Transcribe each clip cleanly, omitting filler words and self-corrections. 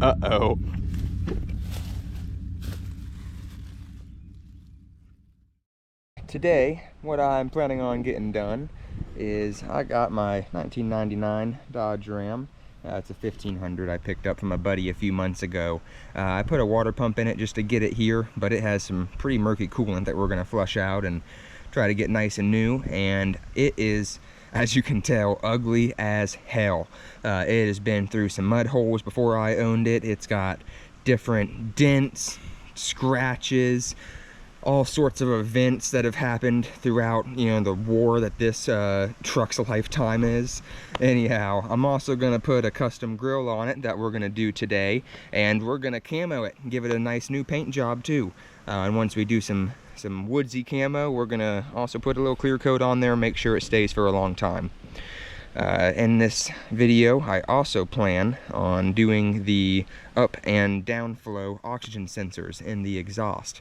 Uh-oh. Today, what I'm planning on getting done is I got my 1999 Dodge Ram. It's a 1500 I picked up from a buddy a few months ago. I put a water pump in it just to get it here, but it has some pretty murky coolant that we're going to flush out and try to get nice and new. And it is, as you can tell, ugly as hell. It has been through some mud holes before I owned it. It's got different dents, scratches, all sorts of events that have happened throughout, you know, the war that this truck's lifetime is. Anyhow, I'm also gonna put a custom grill on it that we're gonna do today, and we're gonna camo it and give it a nice new paint job too. And once we do some woodsy camo, we're gonna also put a little clear coat on there, make sure it stays for a long time. In this video, I also plan on doing the up and down flow oxygen sensors in the exhaust.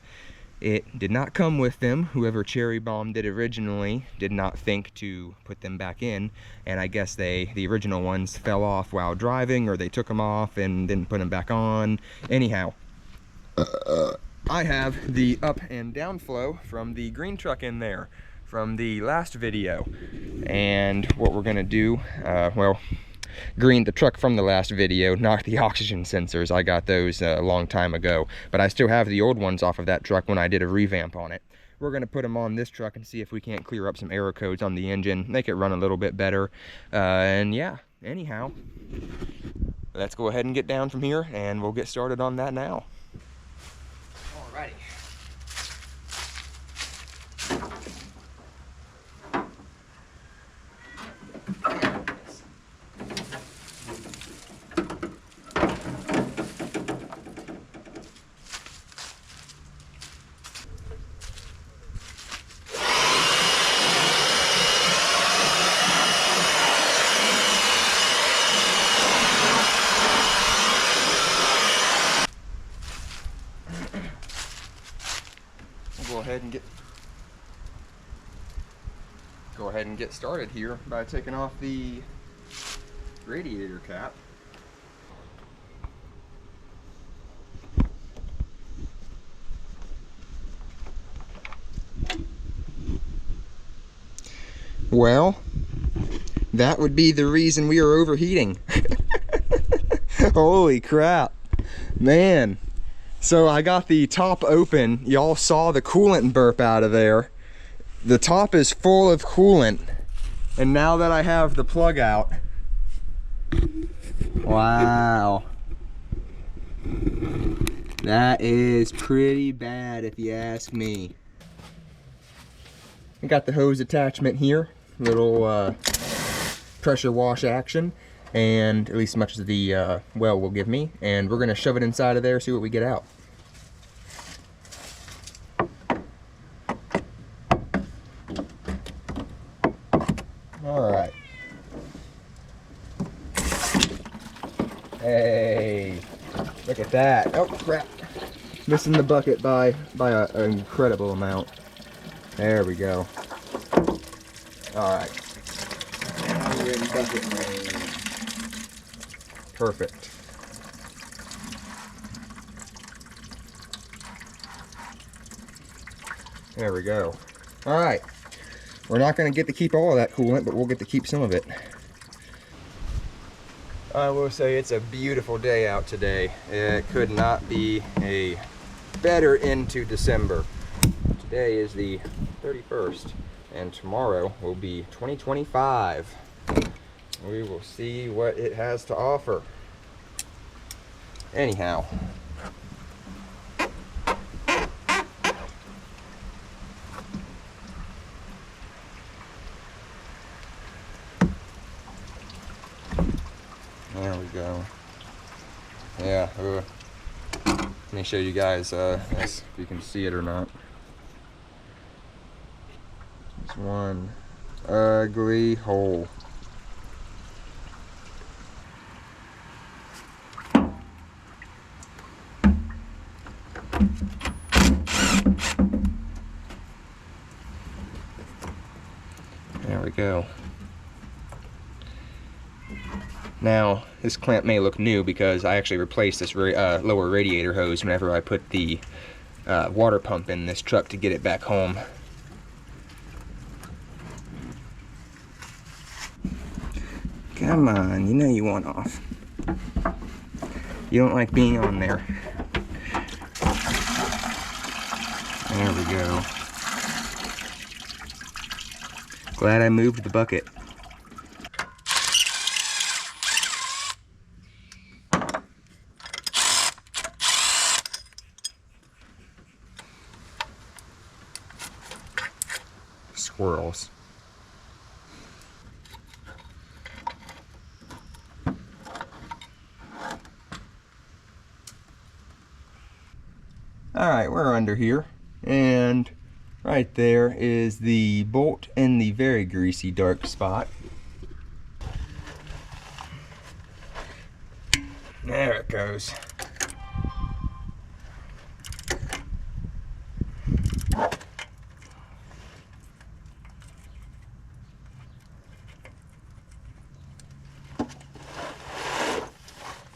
It did not come with them. Whoever cherry bombed it originally did not think to put them back in, and I guess the original ones fell off while driving, or they took them off and didn't put them back on. Anyhow, I have the up and down flow from the green truck in there from the last video, and what we're gonna do, well, green, the truck from the last video, not the oxygen sensors. I got those a long time ago, but I still have the old ones off of that truck when I did a revamp on it. We're going to put them on this truck and see if we can't clear up some error codes on the engine, make it run a little bit better. And yeah, anyhow, let's go ahead and get down from here and we'll get started on that now. Alrighty. Go ahead and get started here by taking off the radiator cap. Well, that would be the reason we are overheating. Holy crap, man. So I got the top open. Y'all saw the coolant burp out of there. The top is full of coolant, and now that I have the plug out, wow, that is pretty bad if you ask me. I got the hose attachment here, little pressure wash action, and at least as much as the well will give me, and we're gonna shove it inside of there, see what we get out. Alright. Hey, look at that. Oh crap. Missing the bucket by an incredible amount. There we go. Alright. We're in bucket range. Perfect. There we go. Alright. We're not going to get to keep all of that coolant, but we'll get to keep some of it. I will say it's a beautiful day out today. It could not be a better into December. Today is the 31st, and tomorrow will be 2025. We will see what it has to offer. Anyhow. There we go. Yeah, let me show you guys if you can see it or not. It's one ugly hole. There we go. Now, this clamp may look new because I actually replaced this lower radiator hose whenever I put the water pump in this truck to get it back home. Come on, you know you want off. You don't like being on there. There we go. Glad I moved the bucket. Squirrels. Alright, we're under here, and right there is the bolt in the very greasy dark spot. There it goes.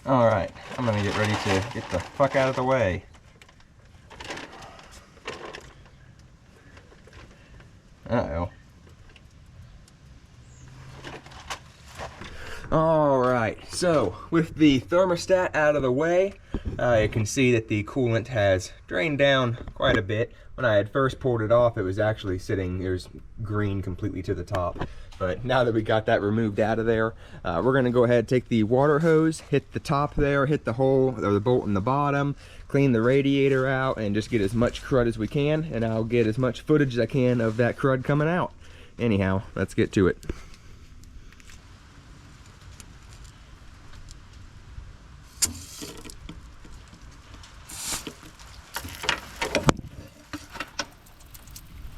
Alright, I'm gonna get ready to get the fuck out of the way. Uh-oh. Alright, so with the thermostat out of the way, you can see that the coolant has drained down quite a bit. When I had first poured it off, it was actually sitting, it was green completely to the top. But now that we got that removed out of there, we're going to go ahead and take the water hose, hit the top there, hit the hole, or the bolt in the bottom, clean the radiator out, and just get as much crud as we can, and I'll get as much footage as I can of that crud coming out. Anyhow, let's get to it.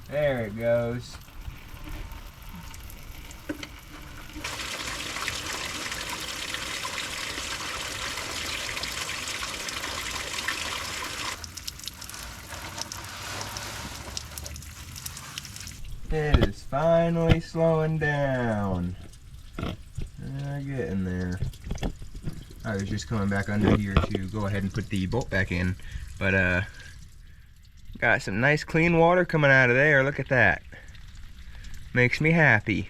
There it goes. It is finally slowing down. Getting there. I was just coming back under here to go ahead and put the bolt back in, but got some nice clean water coming out of there. Look at that. Makes me happy.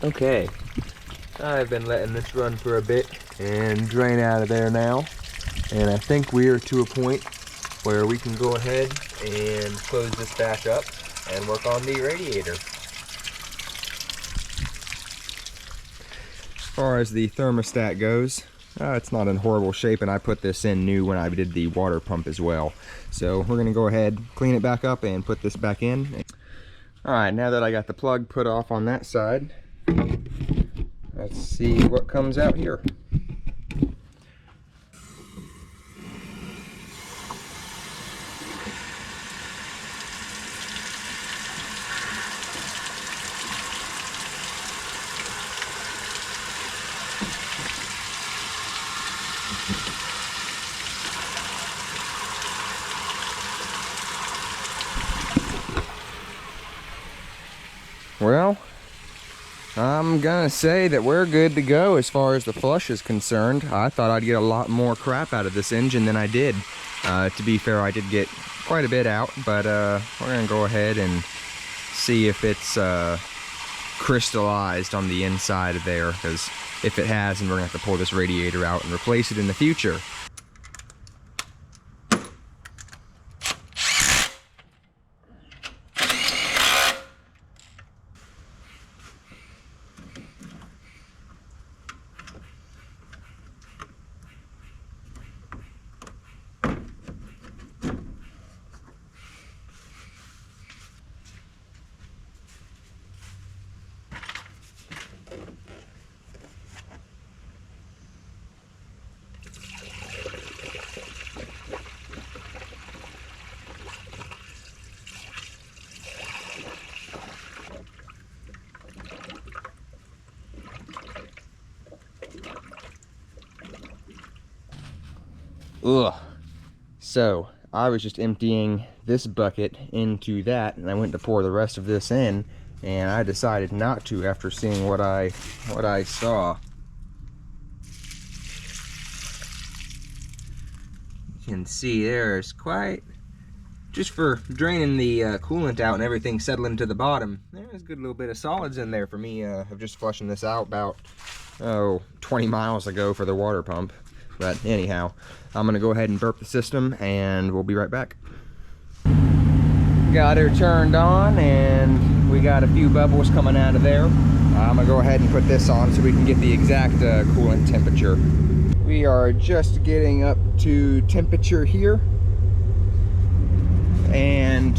Okay, I've been letting this run for a bit and drain out of there now, and I think we are to a point where we can go ahead and close this back up and work on the radiator. As far as the thermostat goes, it's not in horrible shape, and I put this in new when I did the water pump as well. So we're going to go ahead, clean it back up, and put this back in. Alright, now that I got the plug put off on that side, let's see what comes out here. Well, I'm gonna say that we're good to go as far as the flush is concerned. I thought I'd get a lot more crap out of this engine than I did. To be fair, I did get quite a bit out, but we're gonna go ahead and see if it's crystallized on the inside of there, because if it has, then we're gonna have to pull this radiator out and replace it in the future. Ugh. So I was just emptying this bucket into that, and I went to pour the rest of this in, and I decided not to after seeing what I saw. You can see there's quite, just for draining the coolant out and everything settling to the bottom, there's a good little bit of solids in there for me of just flushing this out about 20 miles ago for the water pump. But anyhow, I'm gonna go ahead and burp the system and we'll be right back. Got her turned on and we got a few bubbles coming out of there. I'm gonna go ahead and put this on so we can get the exact coolant temperature. We are just getting up to temperature here, and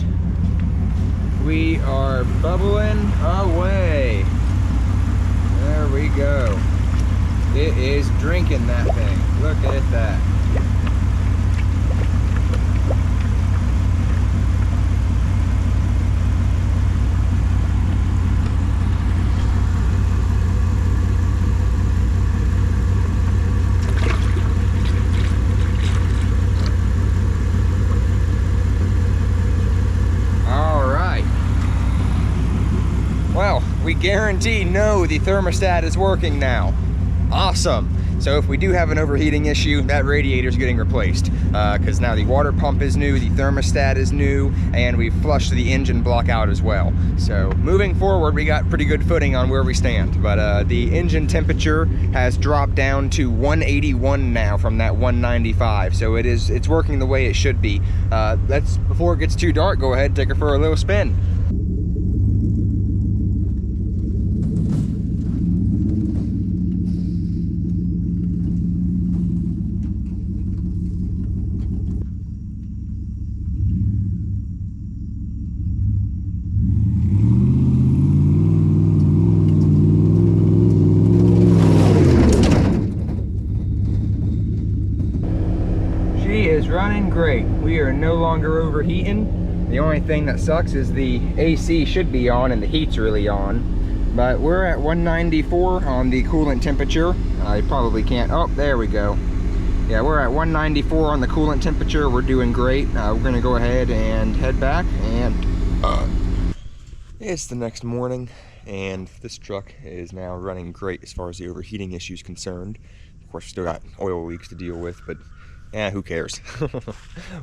we are bubbling away. There we go. It is drinking that thing. Look at that. We guarantee the thermostat is working now. Awesome. So if we do have an overheating issue, that radiator is getting replaced because now the water pump is new, the thermostat is new, and we flushed the engine block out as well. So moving forward, we got pretty good footing on where we stand. But the engine temperature has dropped down to 181 now from that 195. So it's working the way it should be. Let's, before it gets too dark, go ahead and take her for a little spin. Running great. We are no longer overheating. The only thing that sucks is the AC should be on and the heat's really on, but we're at 194 on the coolant temperature. I probably can't, oh, there we go. Yeah, we're at 194 on the coolant temperature. We're doing great. We're gonna go ahead and head back, and it's the next morning and this truck is now running great as far as the overheating issue is concerned. Of course, still got oil leaks to deal with, but who cares?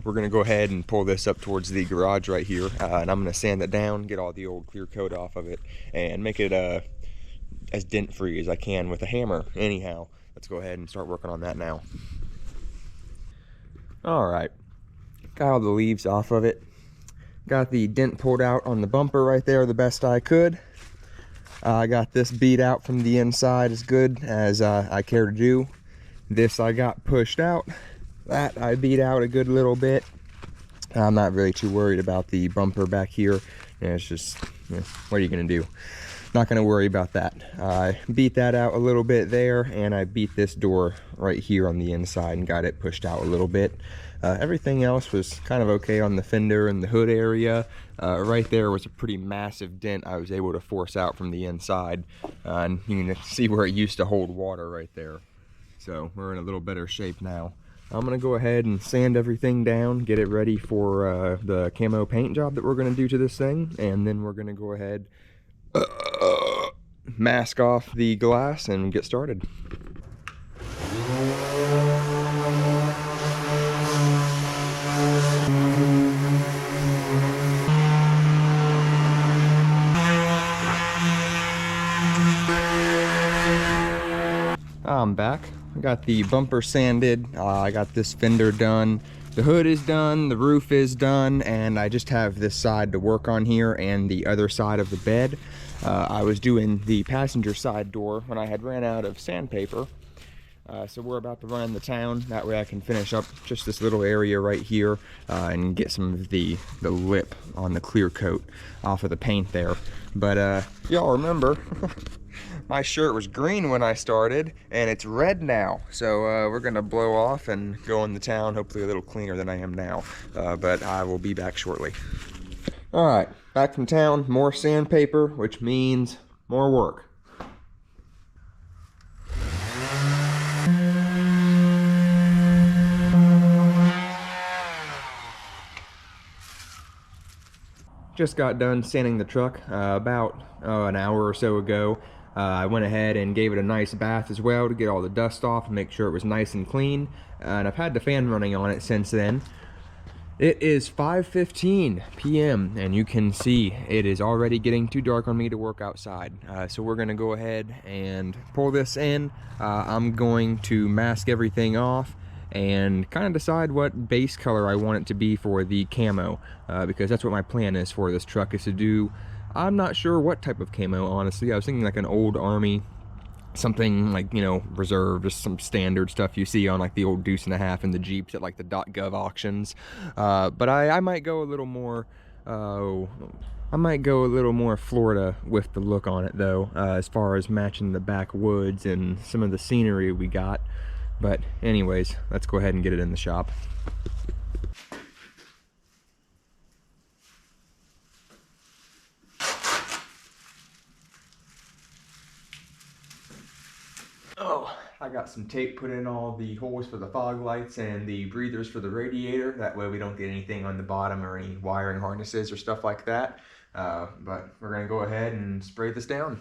We're gonna go ahead and pull this up towards the garage right here, and I'm gonna sand it down, get all the old clear coat off of it, and make it as dent free as I can with a hammer. Anyhow, let's go ahead and start working on that now. All right, got all the leaves off of it. Got the dent pulled out on the bumper right there the best I could. I got this beat out from the inside as good as I care to do. This I got pushed out. That I beat out a good little bit. I'm not really too worried about the bumper back here. It's just, what are you gonna do? Not gonna worry about that. I beat that out a little bit there, and I beat this door right here on the inside and got it pushed out a little bit. Everything else was kind of okay on the fender and the hood area. Right there was a pretty massive dent I was able to force out from the inside. And you can see where it used to hold water right there. So we're in a little better shape now. I'm gonna go ahead and sand everything down, get it ready for the camo paint job that we're gonna do to this thing, and then we're gonna go ahead, mask off the glass and get started. I'm back. I got the bumper sanded, I got this fender done, the hood is done, the roof is done, and I just have this side to work on here and the other side of the bed. I was doing the passenger side door when I had ran out of sandpaper, so we're about to run in the town. That way I can finish up just this little area right here and get some of the lip on the clear coat off of the paint there. But y'all remember my shirt was green when I started, and it's red now. So we're gonna blow off and go in the town, hopefully a little cleaner than I am now. But I will be back shortly. All right, back from town, more sandpaper, which means more work. just got done sanding the truck about an hour or so ago. I went ahead and gave it a nice bath as well to get all the dust off and make sure it was nice and clean. And I've had the fan running on it since then. It is 5:15 p.m. and you can see it is already getting too dark on me to work outside. So we're gonna go ahead and pull this in. I'm going to mask everything off and kind of decide what base color I want it to be for the camo, because that's what my plan is for this truck, is to do, I'm not sure what type of camo, honestly. I was thinking like an old army, something like, you know, reserve, just some standard stuff you see on like the old Deuce and a Half and the Jeeps at like the .gov auctions. But I might go a little more, I might go a little more Florida with the look on it though, as far as matching the backwoods and some of the scenery we got. But anyways, let's go ahead and get it in the shop. Oh, I got some tape put in all the holes for the fog lights and the breathers for the radiator. That way we don't get anything on the bottom or any wiring harnesses or stuff like that. But we're gonna go ahead and spray this down.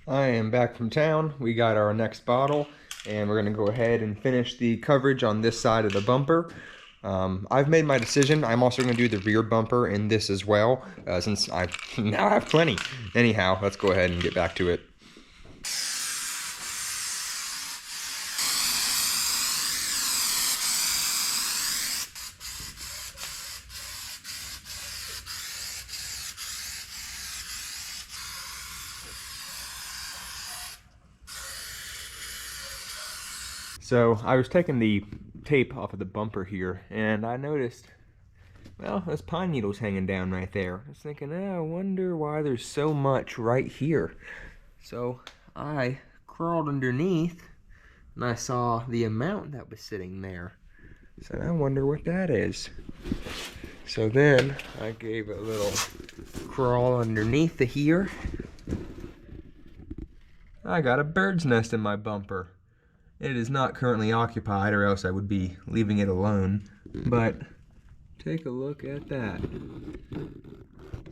I am back from town. We got our next bottle and we're gonna go ahead and finish the coverage on this side of the bumper. I've made my decision. I'm also gonna do the rear bumper in this as well, since I now have plenty. Anyhow, let's go ahead and get back to it. So I was taking the tape off of the bumper here and I noticed, well, there's pine needles hanging down right there. I was thinking, I wonder why there's so much right here. So I crawled underneath and I saw the amount that was sitting there. So I wonder what that is. So then I gave it a little crawl underneath the here. I got a bird's nest in my bumper. It is not currently occupied, or else I would be leaving it alone. But take a look at that.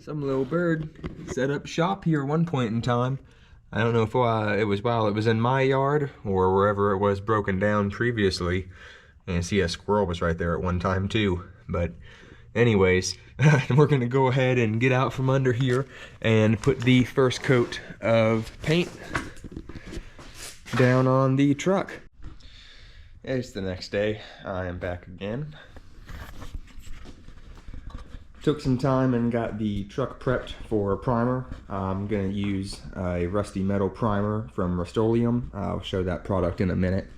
Some little bird set up shop here at one point in time. I don't know if it was while it was in my yard or wherever it was broken down previously. And see, a squirrel was right there at one time too. But anyways, we're gonna go ahead and get out from under here and put the first coat of paint down on the truck. It's the next day. I am back again. Took some time and got the truck prepped for a primer. I'm gonna use a rusty metal primer from Rust-Oleum. I'll show that product in a minute.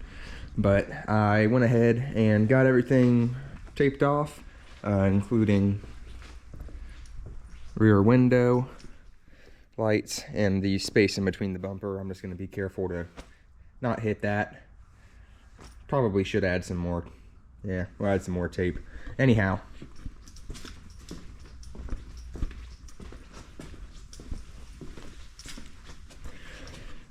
But I went ahead and got everything taped off, including rear window, lights, and the space in between the bumper. I'm just gonna be careful to not hit that. Probably should add some more. Yeah, we'll add some more tape. Anyhow.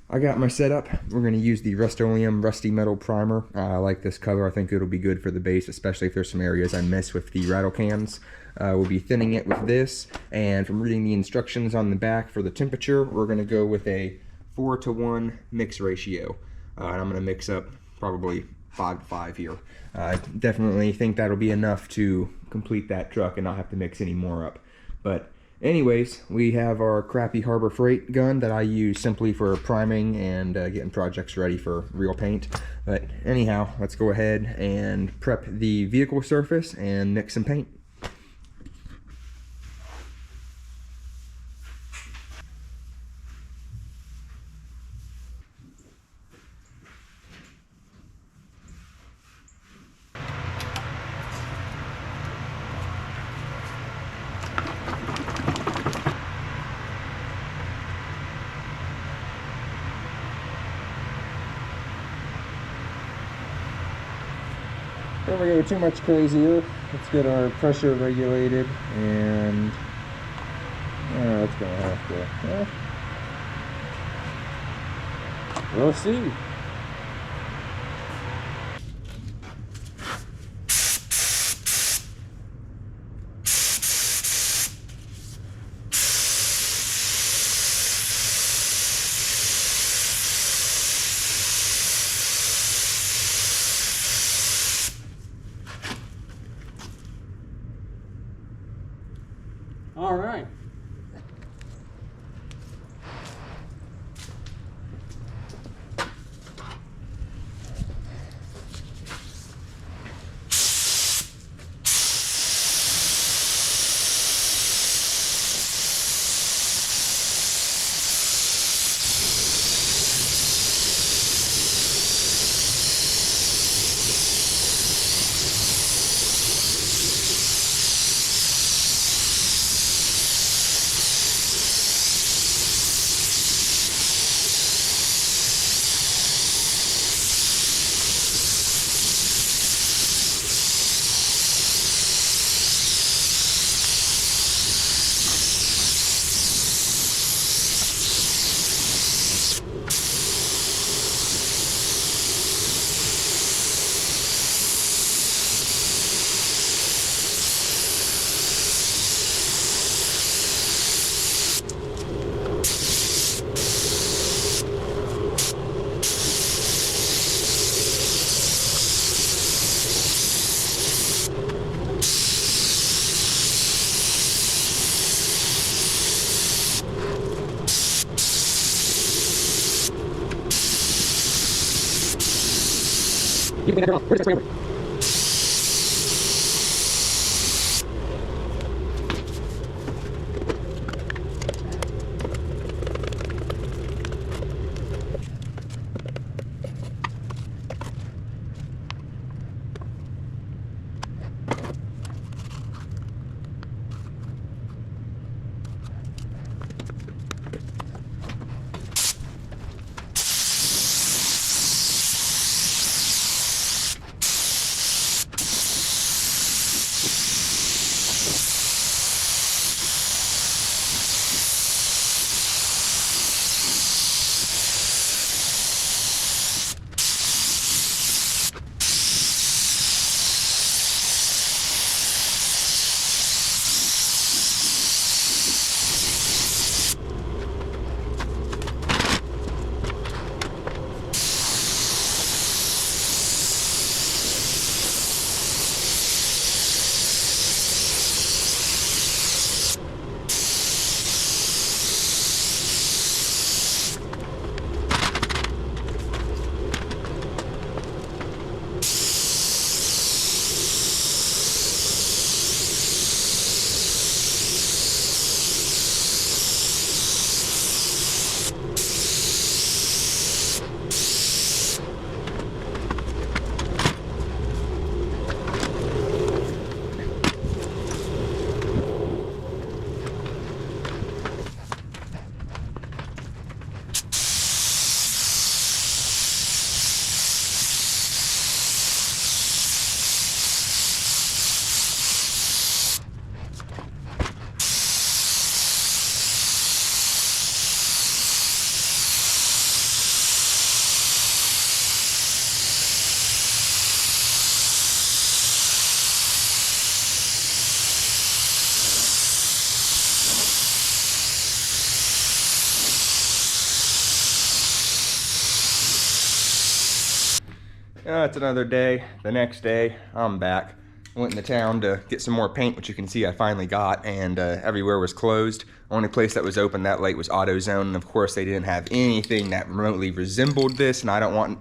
I got my setup. We're going to use the Rust-Oleum Rusty Metal Primer. I like this color. I think it'll be good for the base, especially if there's some areas I miss with the rattle cans. We'll be thinning it with this, and from reading the instructions on the back for the temperature, we're going to go with a 4:1 mix ratio. And I'm going to mix up probably 5:5 here. I definitely think that'll be enough to complete that truck and not have to mix any more up. But anyways, we have our crappy Harbor Freight gun that I use simply for priming and getting projects ready for real paint. But anyhow, let's go ahead and prep the vehicle surface and mix some paint. Before we go too much crazier, let's get our pressure regulated, and it's gonna have to. We'll see. All right. You can turn off. Where's the scramble? It's another day. The next day, I'm back. Went into town to get some more paint, which you can see I finally got, and everywhere was closed. Only place that was open that late was AutoZone, and of course they didn't have anything that remotely resembled this, and I don't want...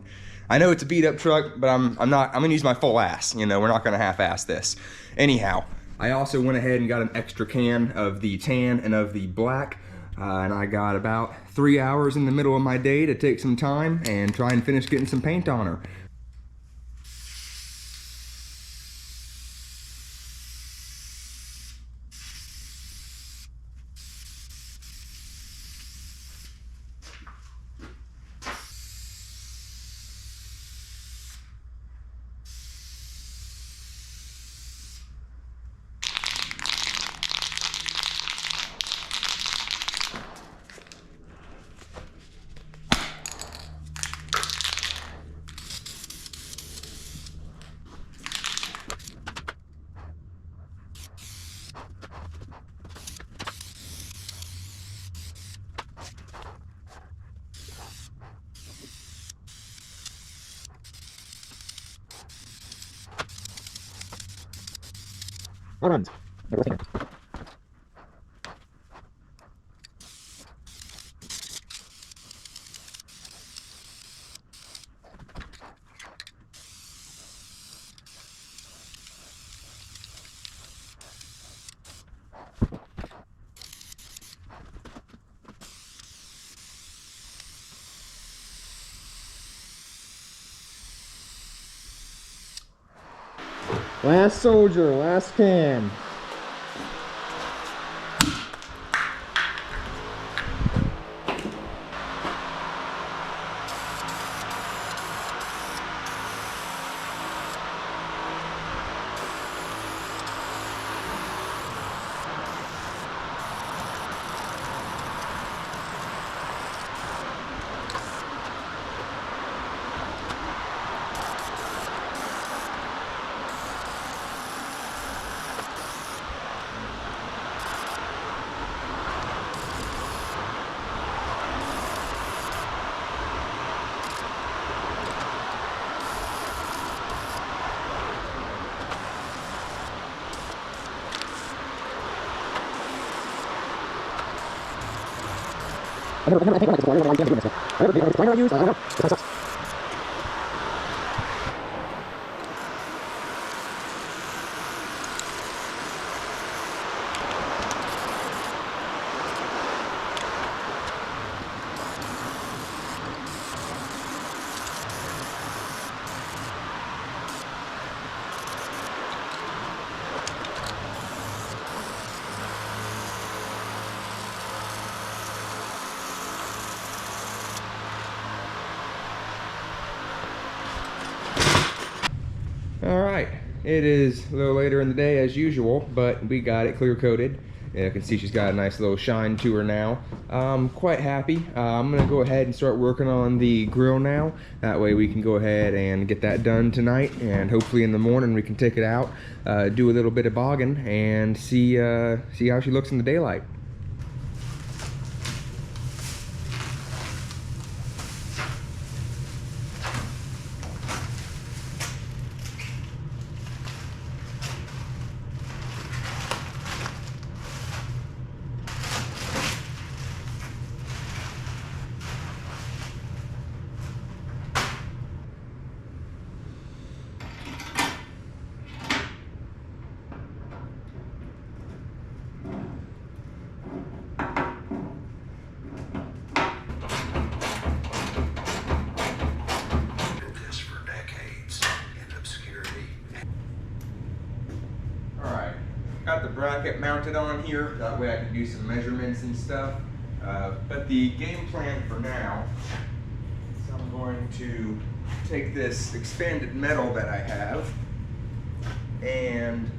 I know it's a beat-up truck, but I'm gonna use my full ass. You know, we're not gonna half-ass this. Anyhow, I also went ahead and got an extra can of the tan and of the black, and I got about 3 hours in the middle of my day to take some time and try and finish getting some paint on her. All runs. Last soldier, last can. I think I like this one. I don't know why I'm doing this. I never use. I don't know. Alright, it is a little later in the day as usual, but we got it clear coated. You can see she's got a nice little shine to her now. I'm quite happy. I'm going to go ahead and start working on the grill now. That way we can go ahead and get that done tonight, and hopefully in the morning we can take it out, do a little bit of bogging, and see how she looks in the daylight. Got the bracket mounted on here, that way I can do some measurements and stuff. But the game plan for now is I'm going to take this expanded metal that I have, and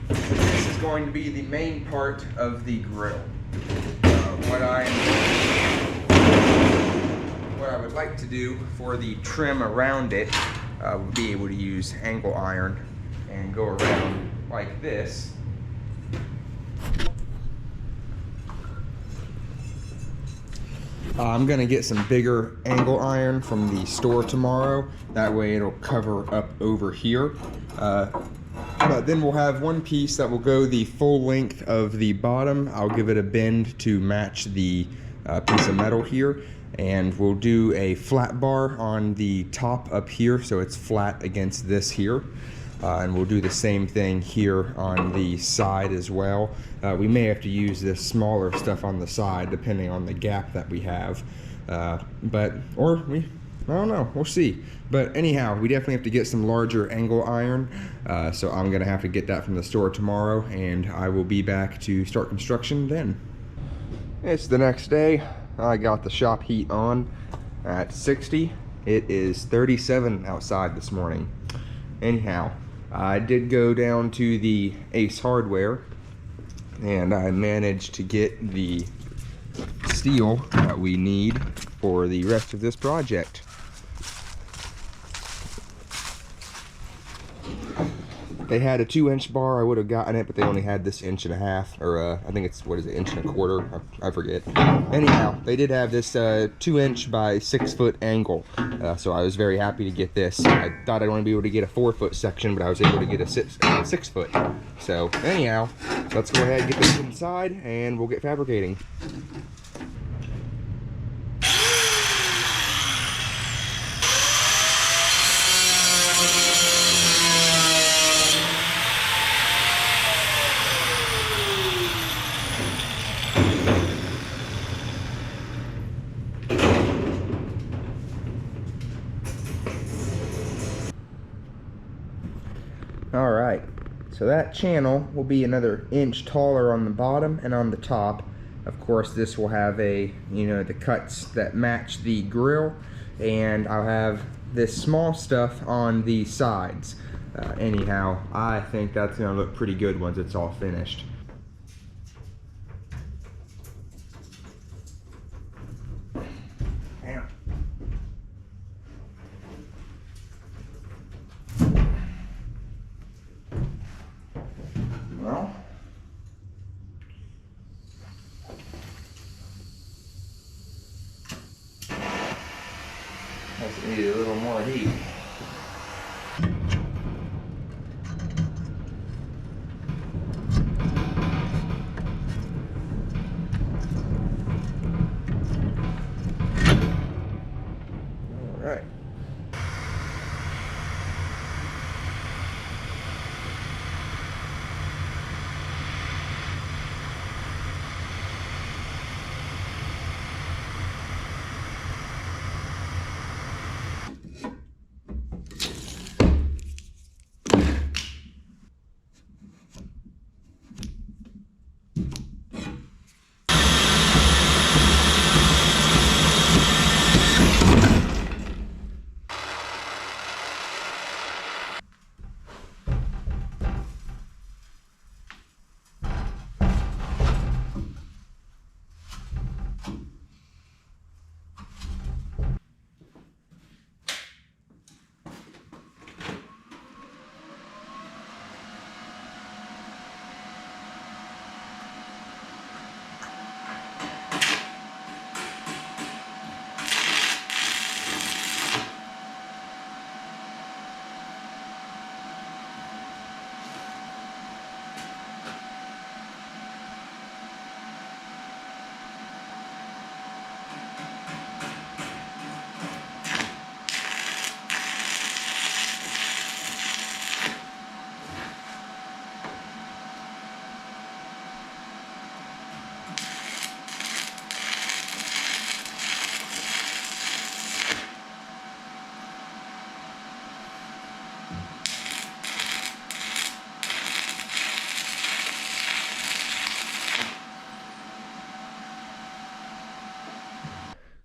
this is going to be the main part of the grill. What I would like to do for the trim around it would be able to use angle iron and go around like this. I'm gonna get some bigger angle iron from the store tomorrow. That way it'll cover up over here. But then we'll have one piece that will go the full length of the bottom. I'll give it a bend to match the piece of metal here. And we'll do a flat bar on the top up here so it's flat against this here. And we'll do the same thing here on the side as well. We may have to use this smaller stuff on the side depending on the gap that we have. I don't know, we'll see. But anyhow, we definitely have to get some larger angle iron. So I'm gonna have to get that from the store tomorrow, and I will be back to start construction then. It's the next day. I got the shop heat on at 60. It is 37 outside this morning. Anyhow, I did go down to the Ace Hardware, and I managed to get the steel that we need for the rest of this project. they had a 2-inch bar, I would have gotten it, but they only had this 1.5 inch, or I think it's, what is it, 1.25 inch? I forget. Anyhow, they did have this 2-inch by 6-foot angle, so I was very happy to get this. I thought I'd only be able to get a 4-foot section, but I was able to get a 6-foot. So anyhow, let's go ahead and get this inside, and we'll get fabricating. Alright, so that channel will be another inch taller on the bottom and on the top. Of course, this will have a, the cuts that match the grill, and I'll have this small stuff on the sides. Anyhow, I think that's going to look pretty good once it's all finished. Well, that's need a little more heat. All right.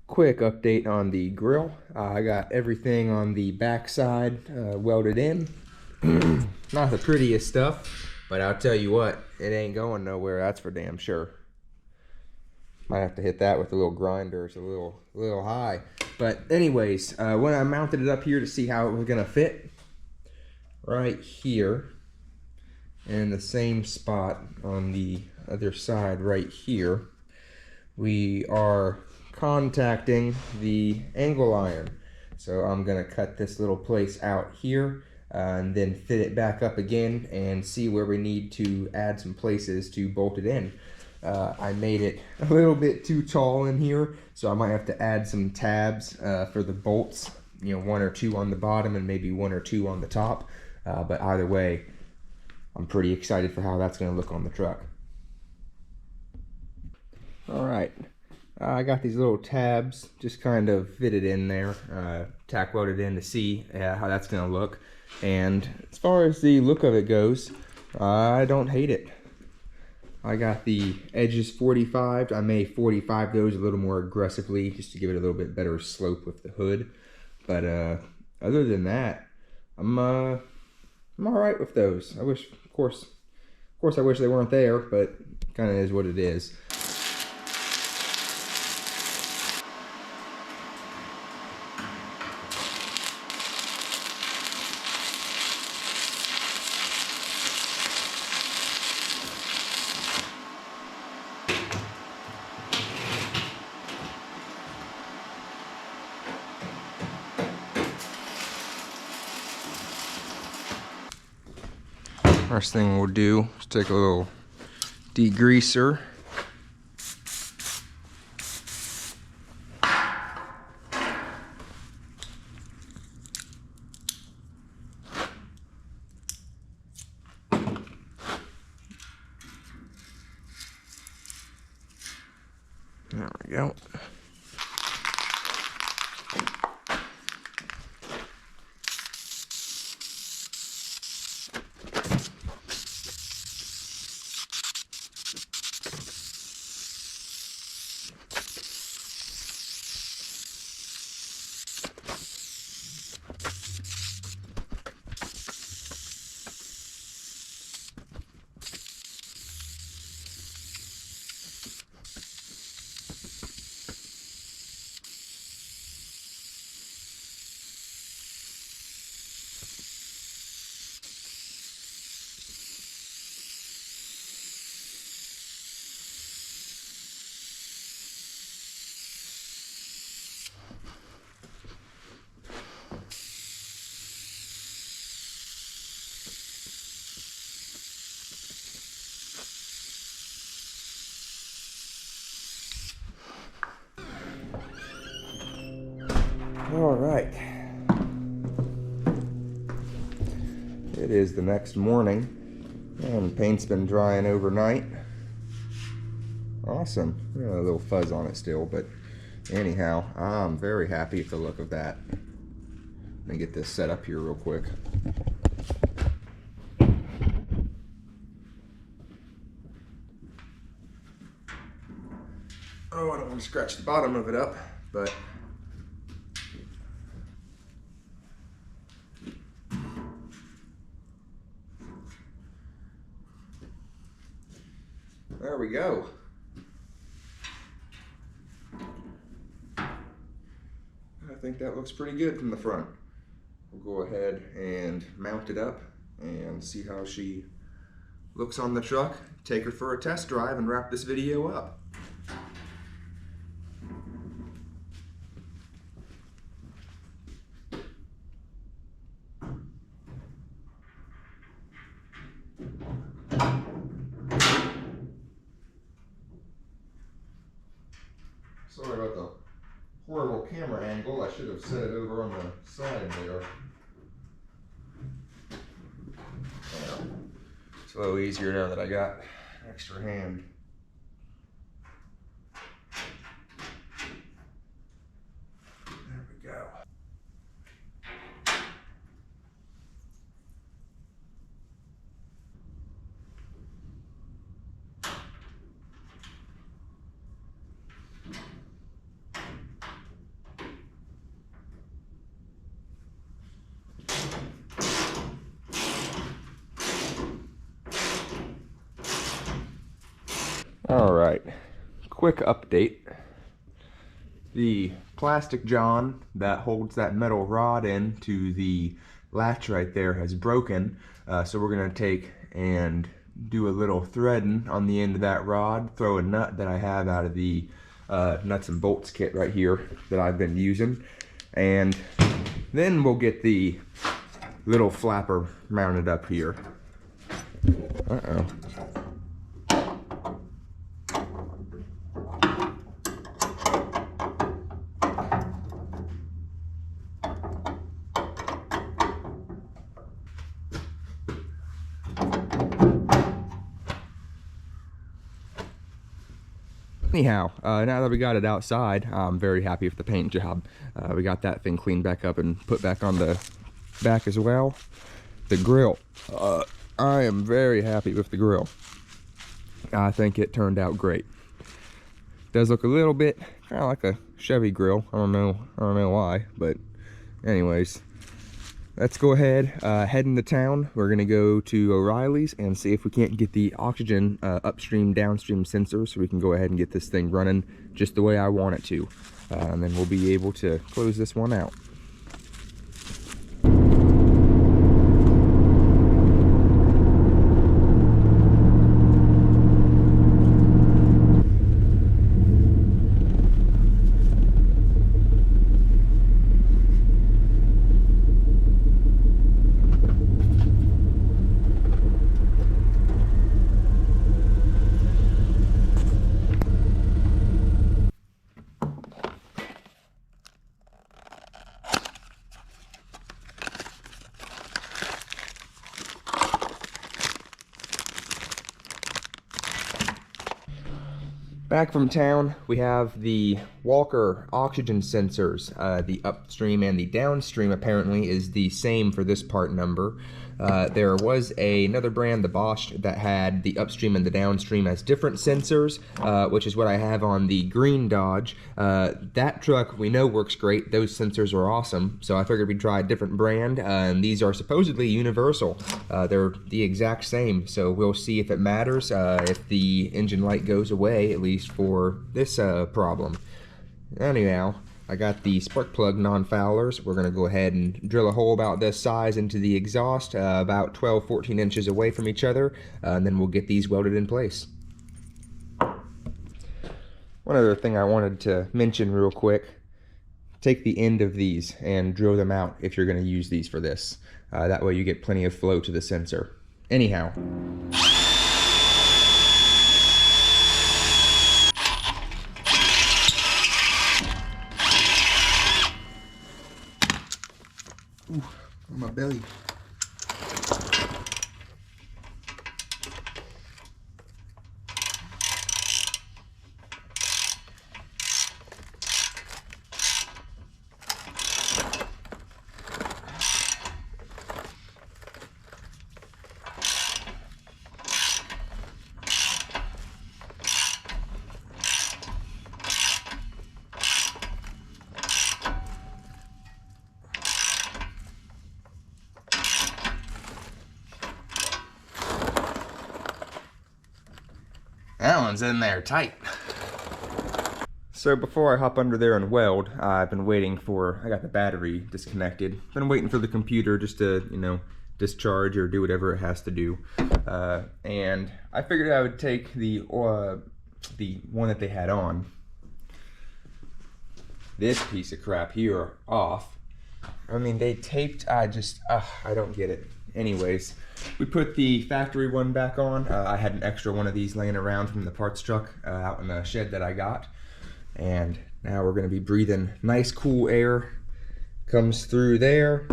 Quick update on the grill. I got everything on the back side welded in. Not the prettiest stuff, but I'll tell you what, it ain't going nowhere, that's for damn sure. Might have to hit that with a little grinder. It's a little high. But anyways, when I mounted it up here to see how it was gonna fit, right here, in the same spot on the other side right here, we are contacting the angle iron. So I'm gonna cut this little place out here and then fit it back up again and see where we need to add some places to bolt it in. I made it a little bit too tall in here, so I might have to add some tabs for the bolts, 1 or 2 on the bottom and maybe 1 or 2 on the top. But either way, I'm pretty excited for how that's gonna look on the truck. All right. I got these little tabs just kind of fitted in there, tack welded in to see how that's going to look. And as far as the look of it goes, I don't hate it. I got the edges 45'd. I may 45 those a little more aggressively just to give it a little bit better slope with the hood. But other than that, I'm all right with those. I wish, of course I wish they weren't there, but kind of is what it is. First thing we'll do is take a little degreaser. There we go. All right. It is the next morning, and paint's been drying overnight. Awesome. A little fuzz on it still, but anyhow, I'm very happy with the look of that. Let me get this set up here real quick. Oh, I don't want to scratch the bottom of it up, but there we go. I think that looks pretty good from the front. We'll go ahead and mount it up and see how she looks on the truck, take her for a test drive, and wrap this video up. Sorry about the horrible camera angle. I should have set it over on the side there. Yeah. It's a little easier now that I got an extra hand. There we go. All right, quick update. The plastic john that holds that metal rod into the latch right there has broken. So we're gonna take and do a little threading on the end of that rod, throw a nut that I have out of the nuts and bolts kit right here that I've been using, and then we'll get the little flapper mounted up here. Uh-oh. Anyhow, now that we got it outside, I'm very happy with the paint job. We got that thing cleaned back up and put back on the back as well. The grill, I am very happy with the grill. I think it turned out great. Does look a little bit kind of like a Chevy grill. I don't know why, but anyways, let's go ahead, head into town. We're gonna go to O'Reilly's and see if we can't get the oxygen upstream, downstream sensor, so we can go ahead and get this thing running just the way I want it to. And then we'll be able to close this one out. Back from town, we have the Walker oxygen sensors. The upstream and the downstream apparently is the same for this part number. There was another brand, the Bosch, that had the upstream and the downstream as different sensors, which is what I have on the green Dodge. That truck we know works great. Those sensors are awesome, so I figured we'd try a different brand, and these are supposedly universal. They're the exact same, so we'll see if it matters, if the engine light goes away, at least for this problem. Anyhow, I got the spark plug non-foulers. We're going to go ahead and drill a hole about this size into the exhaust, about 12-14 inches away from each other, and then we'll get these welded in place. One other thing I wanted to mention real quick, take the end of these and drill them out if you're going to use these for this. That way you get plenty of flow to the sensor. Anyhow. Ooh, on my belly. That one's in there tight. So before I hop under there and weld, I've been waiting for, I got the battery disconnected. Been waiting for the computer just to, you know, discharge or do whatever it has to do. And I figured I would take the one that they had on, this piece of crap here, off. I mean, they taped, I don't get it. Anyways, we put the factory one back on. I had an extra one of these laying around from the parts truck out in the shed that I got. And now we're gonna be breathing nice cool air. Comes through there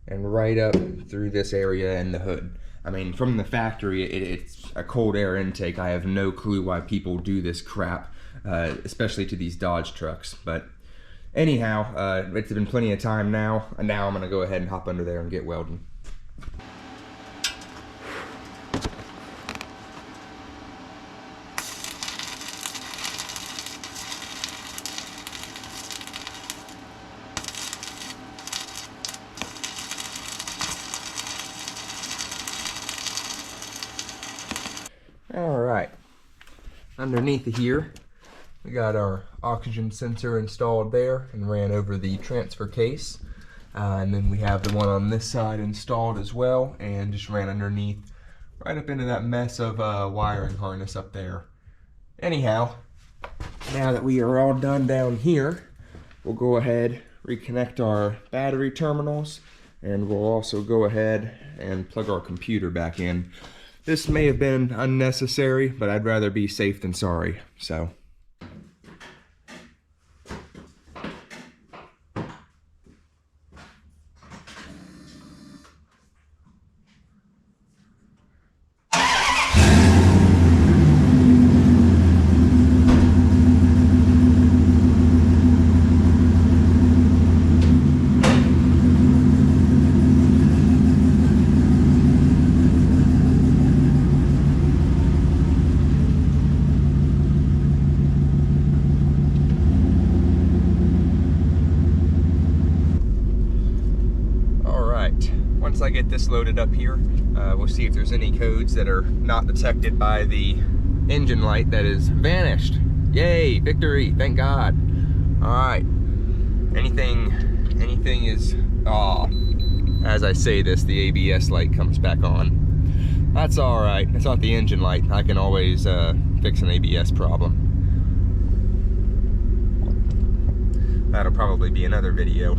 and right up through this area in the hood. I mean, from the factory, it's a cold air intake. I have no clue why people do this crap, especially to these Dodge trucks. But anyhow, it's been plenty of time now, and now I'm gonna go ahead and hop under there and get welding. All right, underneath here, we got our oxygen sensor installed there and ran over the transfer case. And then we have the one on this side installed as well and just ran underneath right up into that mess of wiring harness up there. Anyhow, now that we are all done down here, we'll go ahead, reconnect our battery terminals, and we'll also go ahead and plug our computer back in. This may have been unnecessary, but I'd rather be safe than sorry, so. Once I get this loaded up here, we'll see if there's any codes that are not detected by the engine light that is vanished. Yay, victory, thank God. All right, anything is, as I say this, the ABS light comes back on. That's all right, it's not the engine light. I can always fix an ABS problem. That'll probably be another video.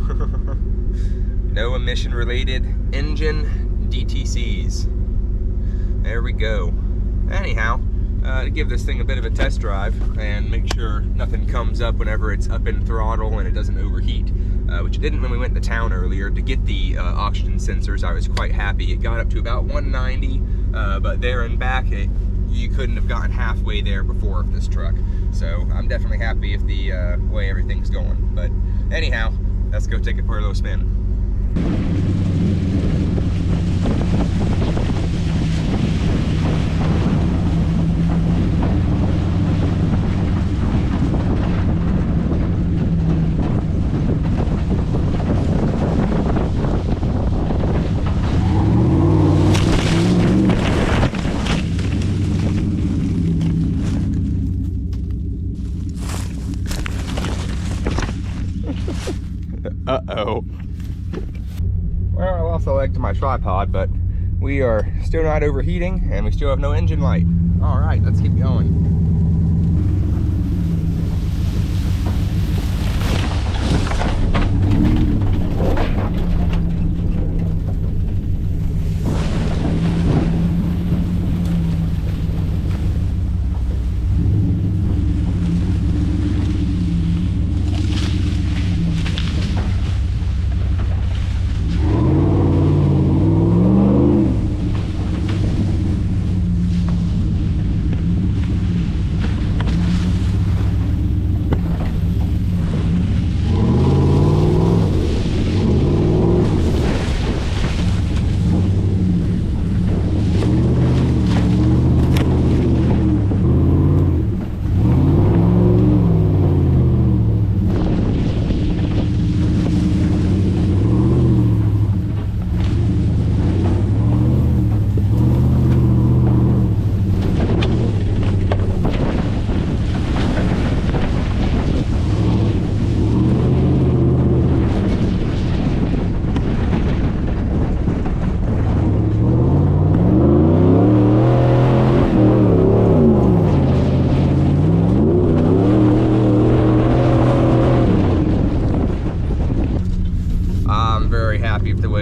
No emission related engine DTCs. There we go. Anyhow, to give this thing a bit of a test drive and make sure nothing comes up whenever it's up in throttle and it doesn't overheat, which it didn't when we went to town earlier to get the oxygen sensors. I was quite happy. It got up to about 190, but there and back it you couldn't have gotten halfway there before with this truck. So I'm definitely happy with the way everything's going. But anyhow, let's go take it for a little spin. Uh-oh. Well, I lost a leg to my tripod, but we are still not overheating and we still have no engine light. All right, let's keep going.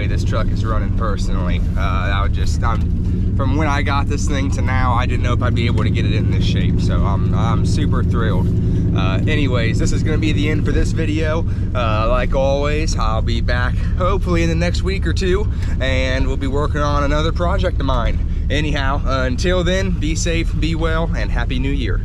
This truck is running personally. From when I got this thing to now, I didn't know if I'd be able to get it in this shape, so I'm super thrilled. Anyways, this is going to be the end for this video. Like always, I'll be back hopefully in the next week or two, and we'll be working on another project of mine. Anyhow, until then, be safe, be well, and Happy New Year.